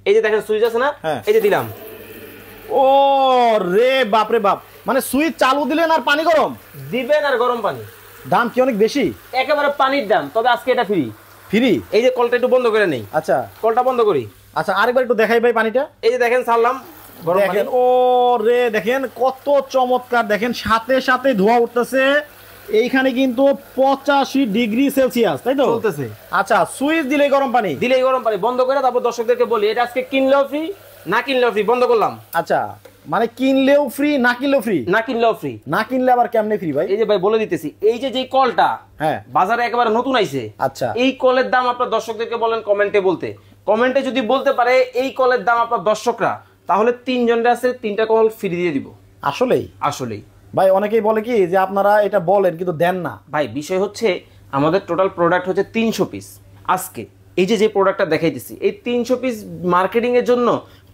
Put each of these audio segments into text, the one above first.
এই যে দেখেন সুইচ আছে না, এই যে দিলাম। ও রে বাপ রে বাপ, মানে সুইচ চালু দিলেন আর পানি গরম দিবেন আর গরম পানি। দাম কি অনেক বেশি? একেবারে পানির দাম, তবে আজকে এটা ফ্রি। ফ্রি? এই যে কলটা একটু বন্ধ করে নেই। আচ্ছা কলটা বন্ধ করি। আচ্ছা আরেকবার একটু দেখাই ভাই পানিটা। এই যে দেখেন ছাড়লাম গরম পানি। দেখেন ও রে, দেখেন কত চমৎকার, দেখেন সাথে সাথে ধোঁয়া উঠতেছে। এইখানে কিন্তু 85 ডিগ্রি সেলসিয়াস, তাই তো চলতেছে। আচ্ছা সুইচ দিলেই গরম পানি? দিলেই গরম পানি। বন্ধ করে তারপর দর্শকদেরকে বলি এটা আজকে কিনলেও ফ্রি, না কিনলেও ফ্রি। বন্ধ করলাম। আচ্ছা মানে কিনলেও ফ্রি, না কিনলেও ফ্রি? না কিনলেও ফ্রি। না কিনলে আবার কেমনে ফ্রি ভাই? এই যে ভাই বলে দিতেছি, এই যে কলটা বাজারে একেবারে নতুন আইছে, আচ্ছা এই কলের দাম আপনার দর্শকদেরকে বলেন কমেন্টে বলতে। কমেন্টে যদি বলতে পারে এই কলের দাম আপনার দর্শকরা, তাহলে 3 জনের আছে 3টা কল ফ্রি দিয়ে দিব। আসলেই? আসলেই ভাই অনেকেই বলে কি যে আপনারা এটা বলেন কিন্তু দেন না। ভাই বিষয় হচ্ছে আমাদের টোটাল প্রোডাক্ট হচ্ছে 300 পিস। আজকে এই যে প্রোডাক্টটা দেখাইতেছি, এই 300 পিস মার্কেটিং এর জন্য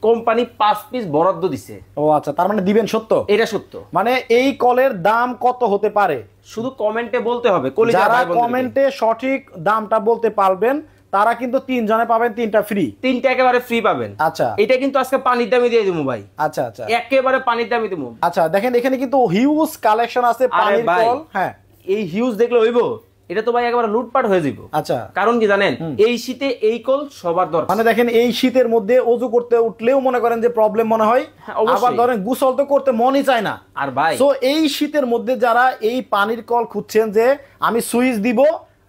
কোম্পানি 5 পিস বরাদ্দ দিছে। ও আচ্ছা, তার মানে দিবেন সত্য? এটা সত্য। মানে এই কলের দাম কত হতে পারে শুধু কমেন্টে বলতে হবে। যারা কমেন্টে সঠিক দামটা বলতে পারবেন তারা কিন্তু 3 জনে পাবেন 3টা ফ্রি। 3টা একেবারে ফ্রি পাবেন। আচ্ছা এটা কিন্তু আজকে পানির দামে দিয়ে দেবো ভাই। আচ্ছা আচ্ছা একেবারে পানির দামে দেবো। আচ্ছা দেখেন এখানে কিন্তু হিউজ কালেকশন আছে পানির কল। হ্যাঁ এই হিউজ দেখলে হইবো? এটা তো ভাই একেবারে লুটপাট হয়ে যাবে। আচ্ছা কারণ কি জানেন, এই শীতে এই কল সবার দরকার। মানে দেখেন এই শীতের মধ্যে ওযু করতে উঠলেও মনে করেন যে প্রবলেম মনে হয়, আবার ধরেন গোসল তো করতে মনই চায় না। আর ভাই সো এই শীতের মধ্যে যারা এই পানির কল খুঁজছেন যে আমি সুইচ দিব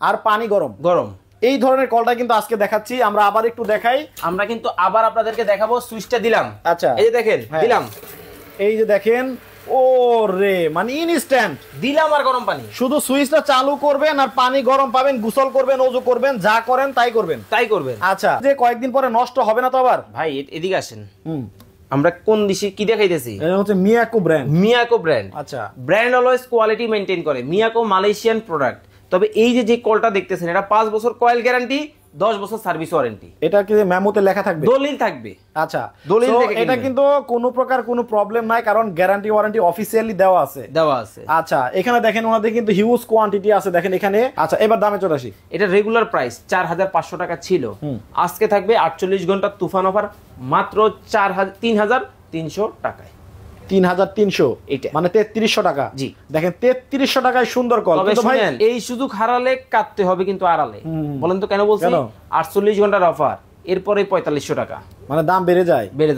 আর পানি গরম গরম, এই ধরনের কলটা কিন্তু আজকে দেখাচ্ছি আমরা। আবার একটু দেখাই, আমরা কিন্তু আবার আপনাদেরকে দেখাবো। সুইচটা দিলাম। আচ্ছা এই যে দেখেন দিলাম, এই যে দেখেন ও রে, মানে ইনস্ট্যান্ট দিলাম আর গরম পানি। শুধু সুইচটা চালু করবেন আর পানি গরম পাবেন, গোসল করবেন, ওযু করবেন, যা করেন তাই করবেন। আচ্ছা যে কয়েকদিন পরে নষ্ট হবে না তো আবার? ভাই এদিকে আসেন। আমরা কোন দেশে কি দেখাইতেছি? এটা হচ্ছে মিয়াকো ব্র্যান্ড। মিয়াকো ব্র্যান্ড। আচ্ছা ব্র্যান্ড অলওয়েজ কোয়ালিটি মেইনটেইন করে। Miyako Malaysian product. তবে এই যে কলটা দেখতেছেন, এটা 5 বছর কয়েল গ্যারান্টি, 10 বছর সার্ভিস ওয়ারেন্টি। এটা কি মেমোতে লেখা থাকবে? দলিল থাকবে। আচ্ছা দলিল থেকে এটা কিন্তু কোনো প্রকার কোনো প্রবলেম নাই, কারণ গ্যারান্টি ওয়ারেন্টি অফিশিয়ালি দেওয়া আছে। আচ্ছা এখানে দেখেন ওনাদের কিন্তু হিউজ কোয়ান্টিটি আছে, দেখেন এখানে। আচ্ছা এবার দামে চলে আসি। এটা রেগুলার প্রাইস 4500 টাকা ছিল, আজকে থাকবে 48 ঘন্টা তুফান অফার মাত্র 3300 টাকায়। 3300 এটা মানে 3300 টাকা। জি দেখেন 3300 টাকায় সুন্দর কল। কিন্তু ভাই এই শুধু খারালে কাটতে হবে কিন্তু আড়ালে। বলেন তো কেন বলছি? 48 ঘন্টার অফার, এরপরে 4500 টাকা। মানে দাম বেড়ে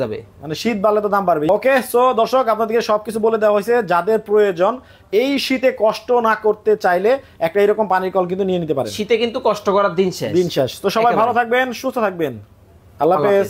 যাবে, মানে শীত বাড়লে তো দাম বাড়বে। ওকে সো দর্শক আপনাদেরকে সবকিছু বলে দেওয়া হয়েছে। যাদের প্রয়োজন এই শীতে কষ্ট না করতে চাইলে একটা এরকম পানির কল কিন্তু নিয়ে নিতে পারেন। শীতে কিন্তু কষ্ট করার দিন শেষ। তো সবাই ভালো থাকবেন, সুস্থ থাকবেন। আল্লাহ হাফেজ।